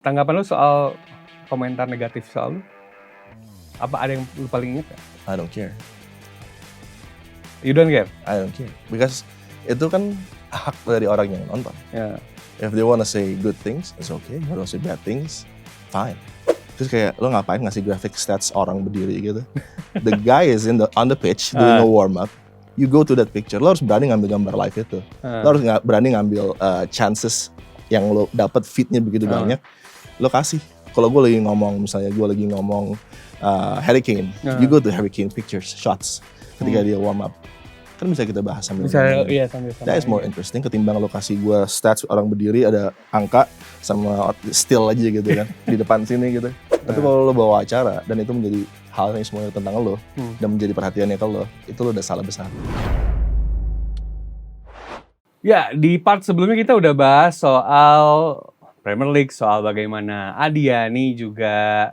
Tanggapan lu soal komentar negatif soal lu, apa ada yang lu paling inget nggak? I don't care. You don't care? I don't care. Because itu kan hak dari orang yang nonton. Ya. If they wanna say good things, it's okay. If they wanna say bad things, fine. Terus kayak lo ngapain ngasih graphic stats orang berdiri gitu? The guy is on the pitch doing a warm up. You go to that picture, lo harus berani ngambil gambar live itu. Lo harus berani ngambil chances yang lo dapat feednya begitu banyak. Lo kasih. Kalau gue lagi ngomong, misalnya gue lagi ngomong Harry Kane, you go to Harry Kane pictures, shots ketika dia warm up. Kan bisa kita bahas sambil Iya, sambil that is more interesting ketimbang lo kasih gue stats orang berdiri ada angka sama still aja gitu kan di depan sini gitu. Tapi kalau lo bawa acara dan itu menjadi hal yang semuanya tentang lo dan menjadi perhatiannya ke lo, itu lo udah salah besar. Ya, di part sebelumnya kita udah bahas soal Premier League, soal bagaimana Adiani juga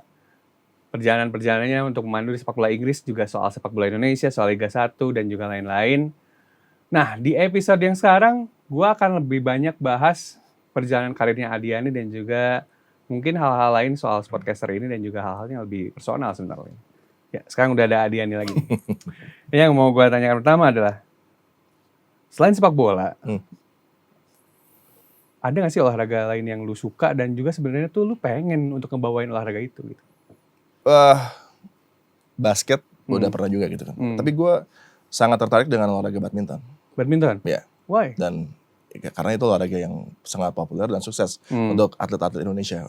perjalanan-perjalanannya untuk memandu di sepak bola Inggris, juga soal sepak bola Indonesia, soal Liga 1 dan juga lain-lain. Nah, di episode yang sekarang, gue akan lebih banyak bahas perjalanan karirnya Adiani dan juga mungkin hal-hal lain soal Sportcaster ini dan juga hal-hal yang lebih personal sebenarnya. Ya, sekarang udah ada Adiani lagi. Yang mau gue tanyakan pertama adalah, selain sepak bola, ada nggak sih olahraga lain yang lu suka dan juga sebenarnya tuh lu pengen untuk ngebawain olahraga itu gitu? Basket udah pernah juga gitu kan. Tapi gue sangat tertarik dengan olahraga badminton. Badminton? Ya. Why? Dan karena itu olahraga yang sangat populer dan sukses untuk atlet-atlet Indonesia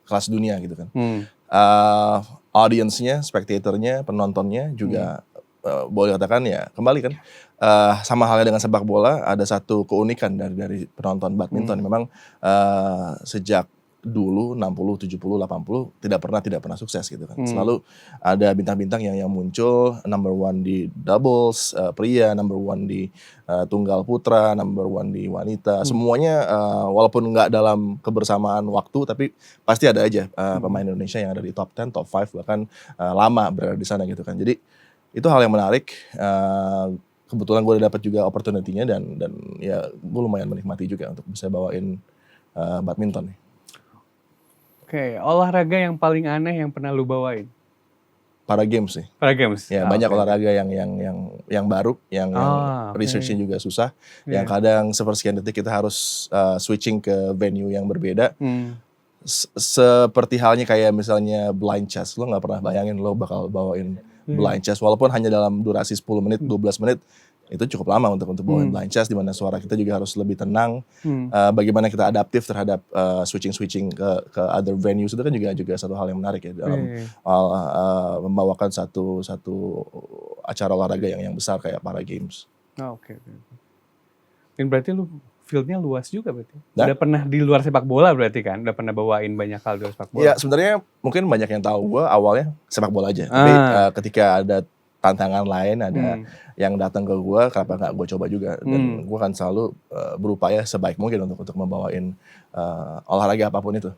kelas dunia gitu kan. Audiensnya, spectatornya, penontonnya juga boleh katakan ya kembali kan sama halnya dengan sepak bola, ada satu keunikan dari penonton badminton. Memang sejak dulu 60, 70, 80 tidak pernah sukses gitu kan. Selalu ada bintang-bintang yang muncul number one di doubles pria, number one di tunggal putra, number one di wanita. Semuanya walaupun nggak dalam kebersamaan waktu, tapi pasti ada aja pemain Indonesia yang ada di top 10, top 5 bahkan lama berada di sana gitu kan. Jadi itu hal yang menarik. Kebetulan gue dapat juga opportunity-nya dan ya gue lumayan menikmati juga untuk bisa bawain badminton nih. Oke, olahraga yang paling aneh yang pernah lu bawain? Para games sih. Para games? Ya banyak olahraga yang baru, yang research-nya juga susah. Yang kadang sepersekian detik kita harus switching ke venue yang berbeda. Seperti halnya kayak misalnya blind chess, lo nggak pernah bayangin lo bakal bawain blind chess, walaupun hanya dalam durasi 10 menit, 12 menit, itu cukup lama untuk bawain blind chess, di mana suara kita juga harus lebih tenang. Bagaimana kita adaptif terhadap switching ke other venues, itu kan juga satu hal yang menarik ya dalam membawakan satu acara olahraga yang besar kayak para games. Oke. Dan berarti lu fieldnya luas juga berarti. Udah pernah di luar sepak bola berarti kan? Udah pernah bawain banyak hal di luar sepak bola? Ya sebenarnya mungkin banyak yang tahu gue awalnya sepak bola aja. Tapi ketika ada tantangan lain, ada yang datang ke gue, kenapa nggak gue coba juga? Dan gue kan selalu berupaya sebaik mungkin untuk membawain olahraga apapun itu.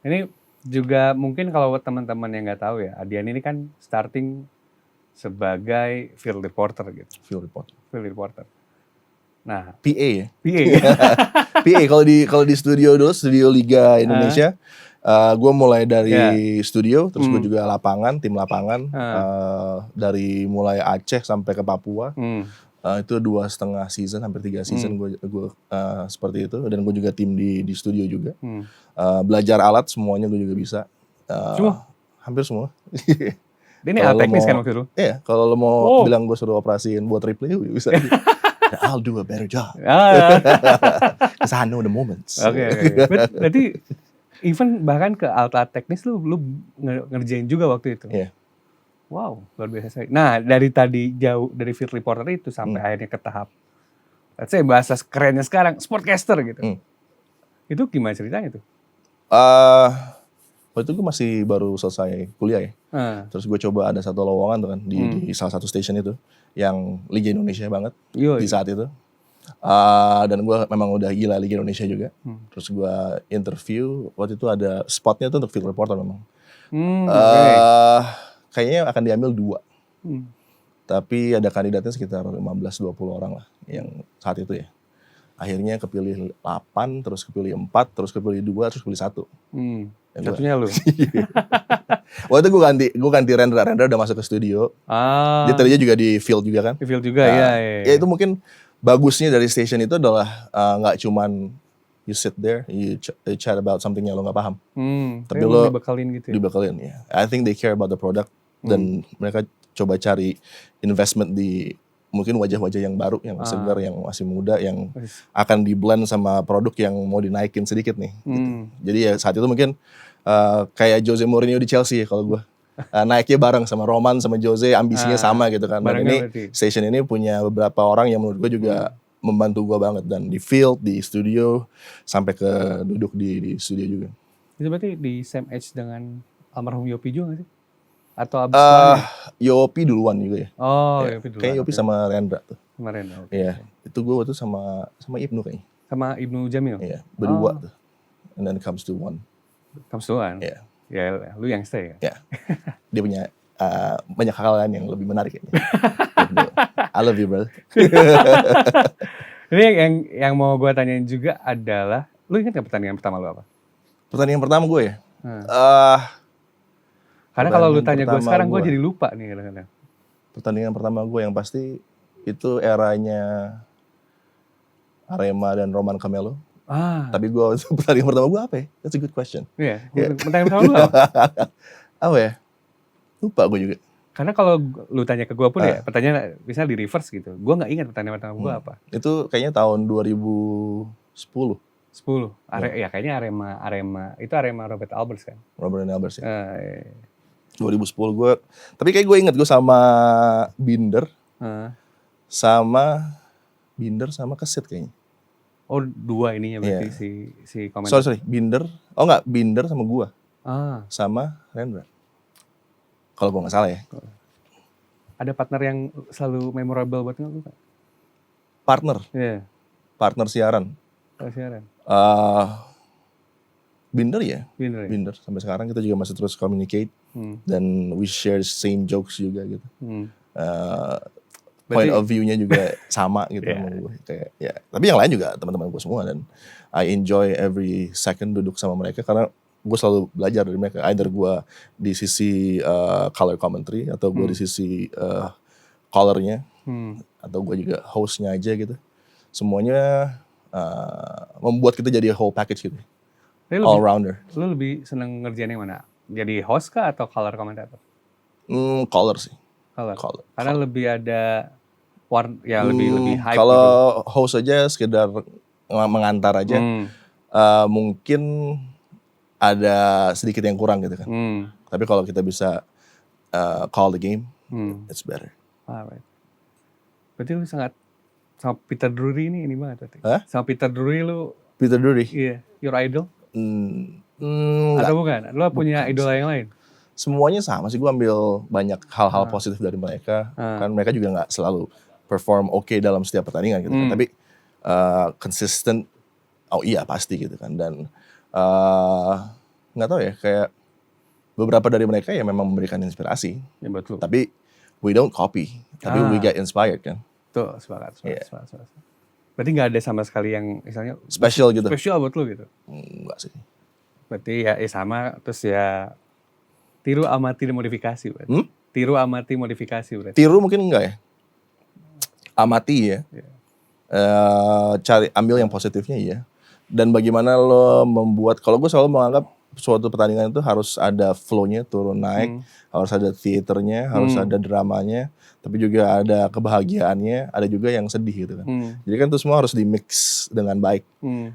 Ini juga mungkin kalau teman-teman yang nggak tahu ya, Adian ini kan starting sebagai field reporter gitu. Field reporter. Nah, PA ya. PA kalau di studio dulu, studio Liga Indonesia. Gue mulai dari studio, terus gue juga tim lapangan dari mulai Aceh sampai ke Papua. Itu 2,5 season, hampir 3 season gue seperti itu. Dan gue juga tim di studio juga. Belajar alat semuanya gue juga bisa. Semua? Hampir semua. Ini alat teknis kan waktu itu? Iya, kalau lo mau bilang gue suruh operasiin buat replay, bisa. I'll do a better job. Because I know the moments. Oke. Berarti even bahkan ke alat teknis lu ngerjain juga waktu itu. Iya. Wow, luar biasa sekali. Nah, dari tadi jauh dari field reporter itu sampai akhirnya ke tahap, let's say bahasa kerennya sekarang, sportcaster gitu. Itu gimana ceritanya tuh? Waktu itu gue masih baru selesai kuliah ya. Terus gue coba ada satu lowongan tuh kan di salah satu station itu yang Liga Indonesia banget di saat itu. Dan gue memang udah gila Liga Indonesia juga. Terus gue interview, waktu itu ada spotnya tuh untuk field reporter memang. Kayaknya akan diambil 2. Tapi ada kandidatnya sekitar 15-20 orang lah yang saat itu ya. akhirnya kepilih 8, terus kepilih 4, terus kepilih 2, terus kepilih 1. Ya, Satunya lu. Waktu itu gue ganti Rendra udah masuk ke studio. Dia tadinya juga di field juga kan. Di field juga, ya. Ya itu mungkin bagusnya dari station itu adalah nggak cuman you sit there, you chat about something yang lo nggak paham. Tapi lo dibekalin gitu ya? Dibekalin, ya. I think they care about the product. Dan mereka coba cari investment di mungkin wajah-wajah yang baru, yang segar, yang masih muda, yang akan di blend sama produk yang mau dinaikin sedikit nih. Gitu. Jadi ya saat itu mungkin kayak Jose Mourinho di Chelsea kalau gue. Naiknya bareng sama Roman sama Jose, ambisinya sama gitu kan. Dan ini station ini punya beberapa orang yang menurut gue juga membantu gue banget, dan di field, di studio, sampai ke duduk di studio juga. Itu berarti di same age dengan almarhum Yopi juga gak sih? Atau abis Yopi duluan juga ya. Oh, ya. Yopi duluan. Kayak Yopi sama Rendra tuh. Sama Rendra, oke. Iya, itu gue waktu sama Ibnu kayaknya. Sama Ibnu Jamil? Iya, berdua tuh. And then comes to one. Comes to one? Iya. Ya, lu yang stay ya? Iya. Dia punya banyak hal lain yang lebih menarik kayaknya. I love you, bro. Ini yang mau gue tanyain juga adalah, lu ingat gak pertandingan pertama lu apa? Pertandingan pertama gue ya? Karena kalau lu tanya gue sekarang, gue jadi lupa nih kadang-kadang. Pertandingan pertama gue yang pasti itu eranya Arema dan Roman Camelo. Tapi gue pertandingan pertama gue apa ya? That's a good question. Iya, pertandingan pertama lu apa? Apa ya? Lupa gue juga. Karena kalau lu tanya ke gue pun ya, pertanyaan misalnya di reverse gitu. Gue gak ingat pertandingan pertama gue apa. Itu kayaknya tahun 2010. 10. Ya kayaknya Arema. Itu Arema Robert Alberts kan? Robert Alberts ya. Iya. 2010 gue. Tapi kayak gue inget gue sama Binder. Sama Kesit kayaknya. Oh, dua ininya berarti si komen. Sorry, Binder. Oh enggak, Binder sama gue. Sama Rendra. Kalau gue nggak salah ya. Ada partner yang selalu memorable buat lu kan? Partner? Iya. Partner siaran? Siaran. Binder ya? Binder. Binder. Sampai sekarang kita juga masih terus communicate. Dan we share same jokes juga gitu. Point of view-nya juga sama gitu sama gue. Kayak, ya. Tapi yang lain juga teman-teman gue semua. Dan I enjoy every second duduk sama mereka. Karena gue selalu belajar dari mereka. Either gue di sisi color commentary, atau gue di sisi colornya, atau gue juga hostnya aja gitu. Semuanya membuat kita jadi whole package gitu. All rounder. Lu lebih seneng ngerjain yang mana? Jadi host kah atau color commentator? Color sih. Color. Karena lebih ada lebih hype. Kalau host aja sekedar mengantar aja, mungkin ada sedikit yang kurang gitu kan. Tapi kalau kita bisa call the game, it's better. Right. Berarti lu sangat sama Peter Drury ini banget berarti. Sama Peter Drury lu. Peter Drury? Iya, your idol? Atau bukan? Lu punya idola yang lain? Semuanya sama sih, gue ambil banyak hal-hal positif dari mereka. Kan mereka juga nggak selalu perform oke dalam setiap pertandingan gitu kan. Tapi consistent, oh iya pasti gitu kan. Dan nggak tahu ya, kayak beberapa dari mereka ya memang memberikan inspirasi. Ya betul. Tapi we don't copy, tapi we get inspired kan. Tuh, sepakat. Berarti nggak ada sama sekali yang misalnya special gitu. Special buat lu gitu? Enggak sih. Berarti ya sama, terus ya tiru, amati, dan modifikasi berarti. Tiru, amati, modifikasi berarti. Tiru mungkin enggak ya. Amati ya. Cari, ambil yang positifnya ya. Dan bagaimana lo membuat, kalau gue selalu menganggap suatu pertandingan itu harus ada flow-nya, turun naik, harus ada theaternya, harus ada dramanya, tapi juga ada kebahagiaannya, ada juga yang sedih gitu kan. Jadi kan itu semua harus di-mix dengan baik.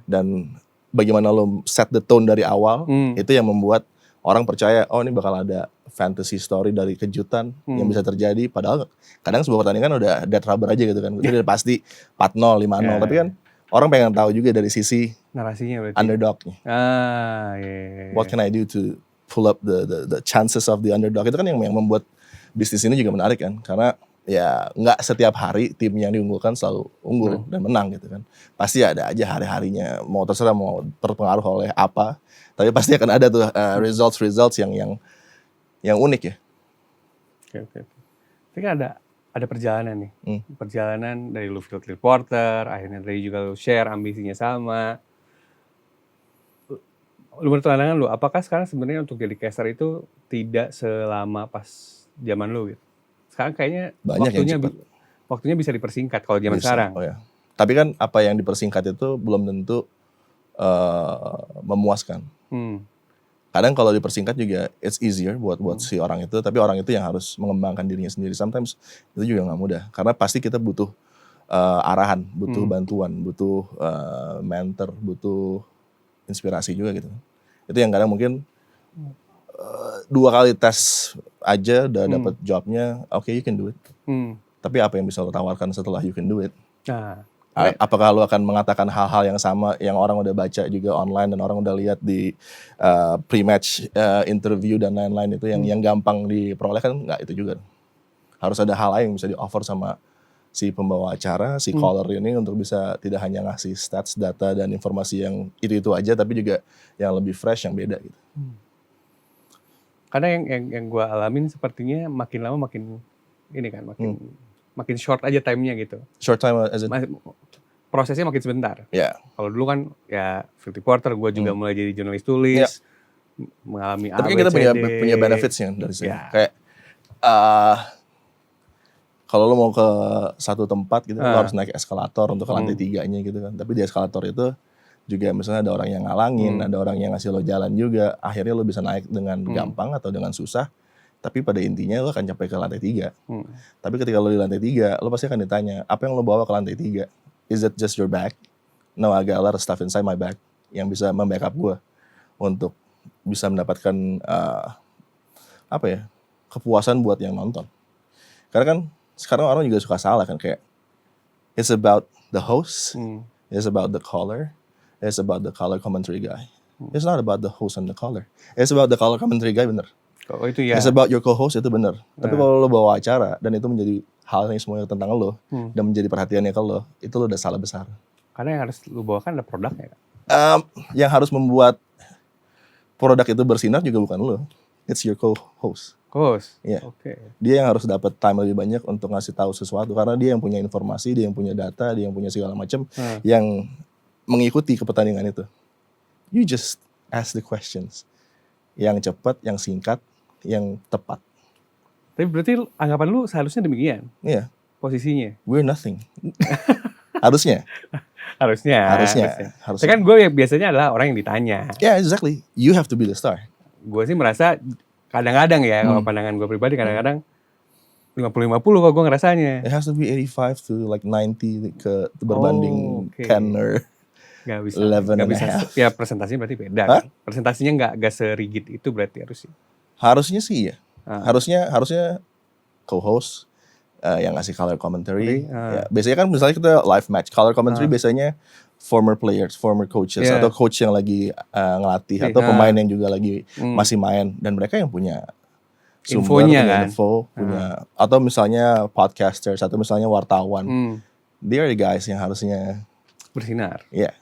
Dan bagaimana lo set the tone dari awal, itu yang membuat orang percaya, oh ini bakal ada fantasy story dari kejutan yang bisa terjadi. Padahal kadang sebuah pertandingan udah dead rubber aja gitu kan. Itu udah pasti 4-0, 5-0. Tapi kan orang pengen tahu juga dari sisi narasinya berarti. Underdognya. What can I do to pull up the chances of the underdog? Itu kan yang membuat bisnis ini juga menarik kan. Karena ya nggak setiap hari tim yang diunggulkan selalu unggul dan menang gitu kan. Pasti ada aja hari-harinya, mau terserah mau terpengaruh oleh apa, tapi pasti akan ada tuh results yang unik ya. Oke. Tapi kan ada perjalanan nih. Hmm. Perjalanan dari lu field reporter, akhirnya dari juga lu share ambisinya sama. Lu bertandangan lu, apakah sekarang sebenarnya untuk jadi caster itu tidak selama pas zaman lu gitu? Sekarang kayaknya Banyak yang cepat. waktunya bisa dipersingkat kalau zaman Bisa. sekarang. Oh ya. Tapi kan apa yang dipersingkat itu belum tentu memuaskan. Kadang kalau dipersingkat juga it's easier buat si orang itu, tapi orang itu yang harus mengembangkan dirinya sendiri. Sometimes itu juga nggak mudah, karena pasti kita butuh arahan, butuh bantuan, butuh mentor, butuh inspirasi juga gitu. Itu yang kadang mungkin 2 kali tes aja udah dapet jobnya, oke, you can do it. Tapi apa yang bisa lo tawarkan setelah you can do it? Nah, Apakah lo akan mengatakan hal-hal yang sama yang orang udah baca juga online dan orang udah lihat di pre-match interview dan lain-lain itu yang gampang diperoleh? Kan nggak itu juga. Harus ada hal lain yang bisa di-offer sama si pembawa acara, si caller ini untuk bisa tidak hanya ngasih stats, data, dan informasi yang itu aja, tapi juga yang lebih fresh, yang beda gitu. Karena yang gue alamin sepertinya makin lama makin ini kan, makin short aja time-nya gitu. Short time as in? Prosesnya makin sebentar. Ya. Kalau dulu kan ya field reporter, gue juga mulai jadi jurnalis tulis, mengalami A, Tapi B, kita C, D. punya benefits-nya dari sini. Ya. Kayak kalau lo mau ke satu tempat gitu, lo harus naik eskalator untuk ke lantai 3-nya gitu kan. Tapi di eskalator itu juga misalnya ada orang yang ngalangin, ada orang yang ngasih lo jalan juga. Akhirnya lo bisa naik dengan gampang atau dengan susah. Tapi pada intinya lo akan sampai ke lantai 3. Tapi ketika lo di lantai 3, lo pasti akan ditanya, apa yang lo bawa ke lantai 3? Is it just your bag? No, I got a lot of stuff inside my bag yang bisa membackup gue untuk bisa mendapatkan kepuasan buat yang nonton. Karena kan sekarang orang juga suka salah kan, kayak it's about the host, it's about the caller, it's about the color commentary guy. It's not about the host and the caller. It's about the color commentary guy, bener. Oh itu ya. It's about your co-host, itu bener. Tapi kalau lo bawa acara dan itu menjadi hal yang semuanya tentang lo dan menjadi perhatiannya ke lo, itu lo udah salah besar. Karena yang harus lo bawakan ada produknya. Yang harus membuat produk itu bersinar juga bukan lo. It's your co-host. Co-host? Iya. Oke. Dia yang harus dapat time lebih banyak untuk ngasih tahu sesuatu. Karena dia yang punya informasi, dia yang punya data, dia yang punya segala macam yang mengikuti ke pertandingan itu. You just ask the questions. Yang cepat, yang singkat, yang tepat. Tapi berarti anggapan lu seharusnya demikian? Iya. Posisinya? We're nothing. Harusnya. Harusnya. Tapi kan gue biasanya adalah orang yang ditanya. Yeah, exactly. You have to be the star. Gue sih merasa kadang-kadang ya, kalau pandangan gue pribadi kadang-kadang 50-50 kalau gue ngerasanya. It has to be 85 to like 90 berbanding 10 or Gak bisa. 11 gak and bisa. a half. Ya presentasinya berarti beda. Hah? Kan? Presentasinya gak serigid itu berarti harusnya. Harusnya sih ya. Harusnya co-host yang ngasih color commentary. Ya, biasanya kan misalnya kita live match, color commentary biasanya former players, former coaches, atau coach yang lagi ngelatih, atau pemain yang juga lagi masih main, dan mereka yang punya sumber, infonya, punya kan? info, atau misalnya podcasters, atau misalnya wartawan. They are the guys yang harusnya bersinar. Yeah.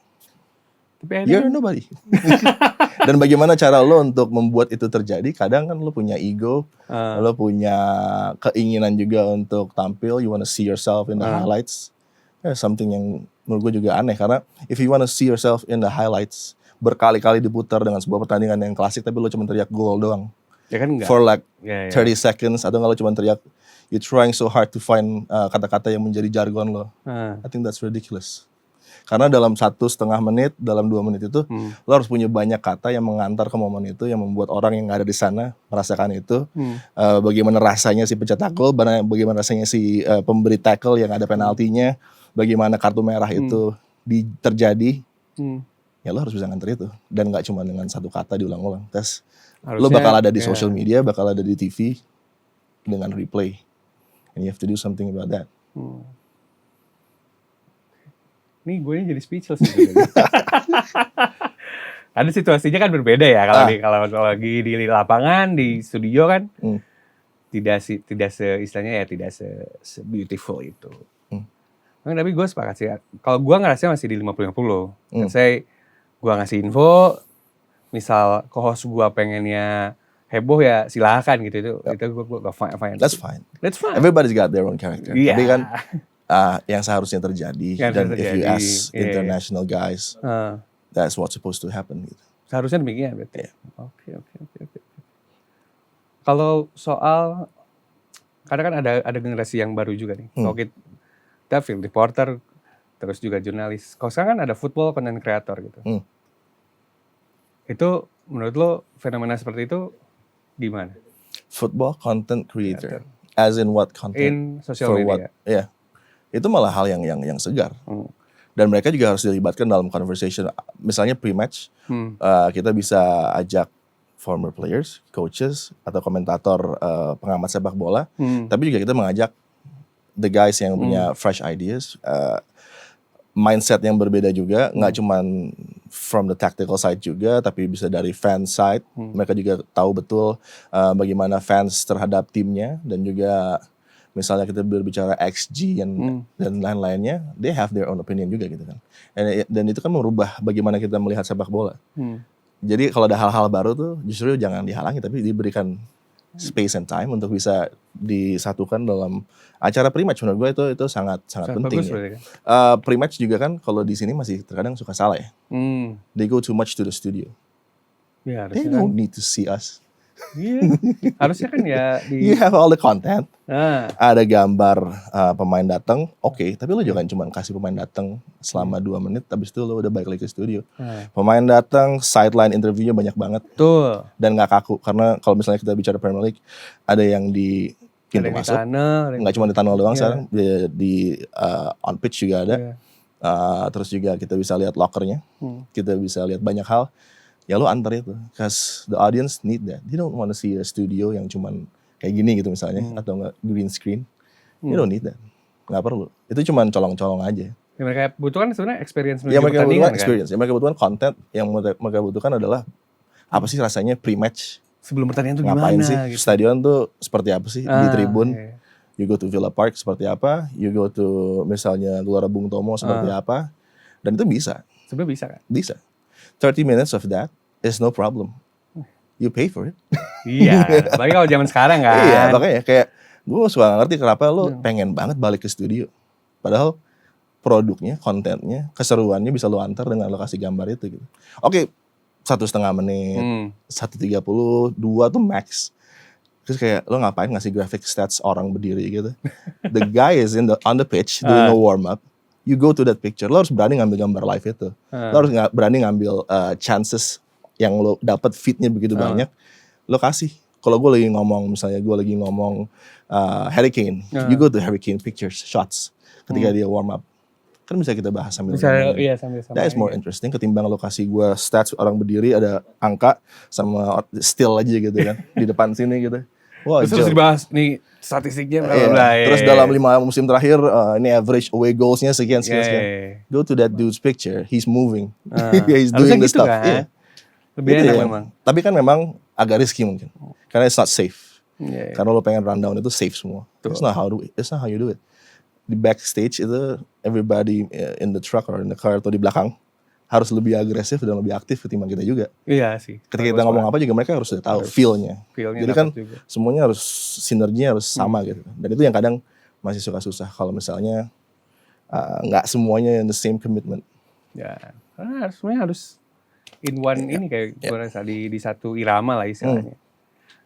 Tapi you're nobody. Dan bagaimana cara lo untuk membuat itu terjadi? Kadang kan lo punya ego, lo punya keinginan juga untuk tampil. You wanna see yourself in the highlights. There's something yang menurut gue juga aneh, karena if you wanna see yourself in the highlights, berkali-kali diputar dengan sebuah pertandingan yang klasik, tapi lo cuma teriak gol doang. Ya kan enggak. For like 30 seconds, atau nggak lo cuma teriak, you trying so hard to find kata-kata yang menjadi jargon lo. I think that's ridiculous. Karena dalam 1,5 menit, dalam 2 menit itu, lo harus punya banyak kata yang mengantar ke momen itu, yang membuat orang yang ada di sana merasakan itu. Bagaimana rasanya si pencetak gol, bagaimana rasanya si pemberi tackle yang ada penaltinya, bagaimana kartu merah itu terjadi. Ya lo harus bisa nganter itu, dan nggak cuma dengan satu kata diulang-ulang. Lo bakal ada di social media, bakal ada di TV dengan replay, and you have to do something about that. Nih gue jadi speechless gitu. Ada situasinya kan berbeda ya kalau lagi di lapangan, di studio kan tidak istilahnya ya tidak se beautiful itu. Tapi gue sepakat sih. Kalau gue ngerasa masih di 50-50. Saya gue ngasih info, misal co-host gue pengennya heboh ya silakan gitu Yep. itu gue fine. That's fine. That's fine. Everybody's got their own character. Iya. Tapi kan yang seharusnya terjadi Yang dan harus if you terjadi. ask Iya. international guys, Heeh. that's what's supposed to happen gitu. Seharusnya demikian berarti. Iya. Oke. Kalau soal karena kan ada generasi yang baru juga nih. Kalau kita field reporter terus juga jurnalis. Kalau sekarang kan ada football content creator gitu. Itu menurut lo fenomena seperti itu gimana? Football content creator, as in what content? In social For media. what? Ya, itu malah hal yang segar. Dan mereka juga harus dilibatkan dalam conversation. Misalnya pre-match, kita bisa ajak former players, coaches, atau komentator pengamat sepak bola. Tapi juga kita mengajak the guys yang punya fresh ideas, mindset yang berbeda juga, nggak cuman from the tactical side juga, tapi bisa dari fan side. Mereka juga tahu betul bagaimana fans terhadap timnya, dan juga misalnya kita berbicara XG dan lain-lainnya, they have their own opinion juga gitu kan. Dan itu kan merubah bagaimana kita melihat sepak bola. Jadi kalau ada hal-hal baru tuh justru jangan dihalangi, tapi diberikan space and time untuk bisa disatukan dalam acara pre-match. Menurut gue itu sangat penting. Bagus berarti kan? Pre-match juga kan kalau di sini masih terkadang suka salah ya. They go too much to the studio. Ya, They harusnya kan. don't need to see us. Iya. Harusnya kan ya You have all the content. Nah, Ada gambar pemain datang, oke, tapi lo jangan cuma kasih pemain datang selama 2 menit, habis itu lo udah balik lagi ke studio. Pemain datang, sideline interviewnya banyak banget betul. dan nggak kaku, karena kalau misalnya kita bicara Premier League, ada yang di pintu Ada yang di masuk, tunnel, ada yang nggak cuma di tunnel doang Iya. sekarang, di on pitch juga ada. Iya. Terus juga kita bisa lihat lockernya, kita bisa lihat banyak hal. Ya lo antar itu, cause the audience need that. They don't want to see a studio yang cuman kayak gini gitu misalnya, atau nggak green screen. You don't need that, nggak perlu. Itu cuman colong-colong aja. Yang mereka butuhkan sebenarnya experience Ya menuju mereka pertandingan butuhkan kan. experience, ya mereka butuhkan content. Yang mereka butuhkan adalah apa sih rasanya pre-match? Sebelum pertandingan tuh gimana Ngapain sih? gitu. Stadion tuh seperti apa sih di tribun? Iya. You go to Villa Park seperti apa? You go to misalnya Gelora Bung Tomo seperti apa? Dan itu bisa. Sebenarnya bisa kan? Bisa. 30 minutes of that is no problem. You pay for it. Iya, apalagi kalau zaman sekarang kan. Iya, makanya kayak gue suka gak ngerti kenapa lo pengen banget balik ke studio. Padahal produknya, kontennya, keseruannya bisa lo antar dengan lo kasih gambar itu gitu. Oke, 1,5 menit, 1:30, 2 tuh max. Terus kayak lo ngapain ngasih graphic stats orang berdiri gitu. The guy is on the pitch doing a warm up. You go to that picture, lo harus berani ngambil gambar live itu. Lo harus berani ngambil chances yang lo dapat feednya begitu banyak. Lo kasih. Kalau gue lagi ngomong, misalnya gue lagi ngomong Harry Kane, you go to Harry Kane pictures, shots ketika dia warm up. Kan bisa kita bahas sambil Bisa, ngomongin. iya sambil That is more interesting ketimbang lo kasih gue stats orang berdiri, ada angka sama still aja gitu kan di depan sini gitu. Wah, Terus harus dibahas nih statistiknya Iya. berapa. Terus dalam 5 musim terakhir ini average away goalsnya sekian. Iya. Go to that dude's picture, he's moving, he's Harusnya doing the gitu stuff. kan? Iya. Lebih Gitu enak ya. memang. Tapi kan memang agak risky mungkin, karena it's not safe. Iya. Karena lo pengen rundown itu safe semua. It's not how you do it. Di backstage itu everybody in the truck or in the car atau di belakang harus lebih agresif dan lebih aktif ketimbang kita juga. Iya sih. Ketika kita ngomong apa juga mereka harus udah tahu feel-nya. Feel-nya Jadi kan dapat juga. semuanya harus sinerginya harus sama gitu. Dan itu yang kadang masih suka susah kalau misalnya nggak semuanya in the same commitment. Ya, karena semuanya harus in one ini kayak gue rasa di satu irama lah istilahnya.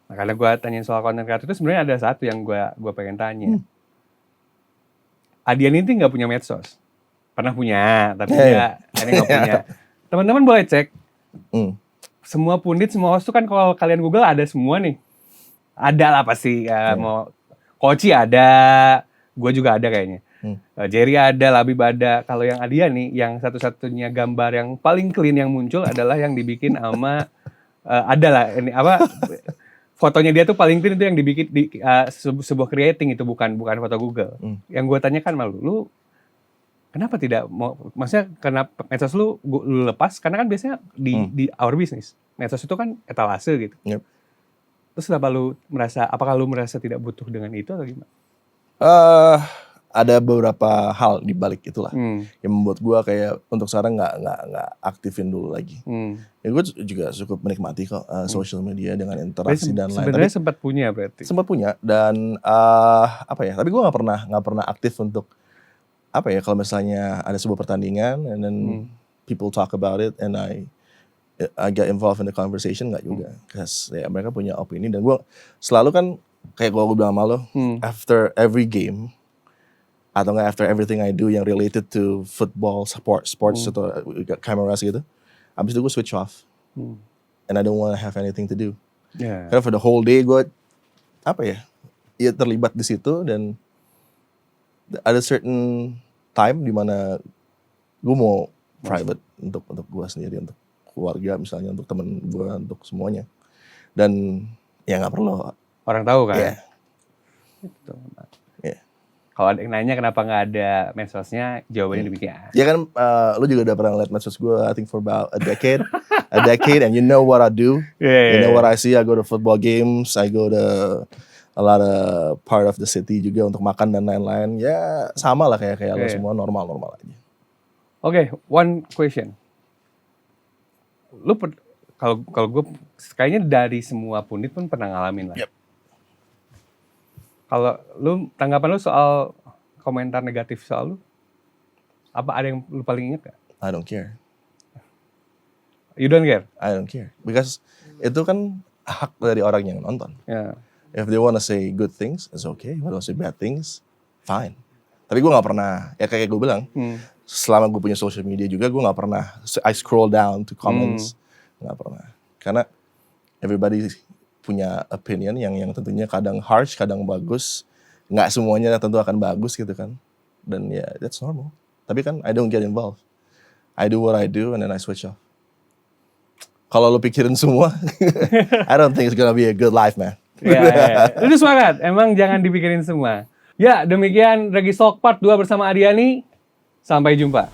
Nah, karena gue tanyain soal content creator itu sebenarnya ada satu yang gue pengen tanya. Adian ini nggak punya medsos, pernah punya, tapi dia nggak punya. Teman-teman boleh cek. Semua pundit, semua host tuh kan kalau kalian Google ada semua nih. Ada lah pasti. Mau Koci ada, gue juga ada kayaknya. Jerry ada, Labib ada. Kalau yang Adian nih, yang satu-satunya gambar yang paling clean yang muncul adalah yang dibikin sama ada lah ini apa? Fotonya dia tuh paling clean itu yang dibikin di sebuah creating itu bukan foto Google. Yang gue tanyakan malu, lu kenapa tidak mau? Maksudnya karena medsos lu lepas? Karena kan biasanya di our business medsos itu kan etalase gitu. Yep. Terus apakah lu merasa tidak butuh dengan itu atau gimana? ada beberapa hal di balik itulah yang membuat gue kayak untuk sekarang nggak aktifin dulu lagi. Ya gue juga cukup menikmati kok social media dengan interaksi dan lain. Sebenarnya sempat punya berarti. Sempat punya dan apa ya? Tapi gue nggak pernah aktif untuk apa ya? Kalau misalnya ada sebuah pertandingan and then people talk about it and I get involved in the conversation, nggak juga. Because ya mereka punya opini dan gue selalu kan kayak gue bilang sama lo, after every game atau nggak after everything I do yang related to football, sports atau cameras gitu, abis itu gue switch off, and I don't want to have anything to do. Karena for the whole day gue apa ya, terlibat di situ dan ada certain time di mana gue mau private untuk gue sendiri, untuk keluarga misalnya, untuk temen gue, untuk semuanya, dan ya nggak perlu orang tahu kan. Yeah. Gitu. Kalau ada yang nanya kenapa nggak ada medsosnya, jawabannya demikian. Ya kan, lu juga udah pernah lihat medsos gue, I think for about a decade, and you know what I do, you know what I see. I go to football games, I go to a lot of part of the city juga untuk makan dan lain-lain. Ya sama lah kayak lo semua, normal aja. Oke, one question. Lu kalau gue kayaknya dari semua pundit pun pernah ngalamin lah. Yep. Kalau lu, tanggapan lu soal komentar negatif soal lu, apa ada yang lu paling inget gak? I don't care. You don't care? I don't care. Because itu kan hak dari orang yang nonton. Yeah. If they wanna say good things, it's okay. If they wanna say bad things, fine. Tapi gue gak pernah, ya kayak gue bilang, selama gue punya social media juga, gue gak pernah, I scroll down to comments. Gak pernah. Karena everybody punya opinion yang tentunya kadang harsh, kadang bagus. Nggak semuanya tentu akan bagus gitu kan. Dan ya, that's normal. Tapi kan, I don't get involved. I do what I do and then I switch off. Kalau lo pikirin semua, I don't think it's gonna be a good life, man. Ya. Itu semangat. Emang jangan dipikirin semua. Ya, demikian Regis Talk Part 2 bersama Adiani. Sampai jumpa.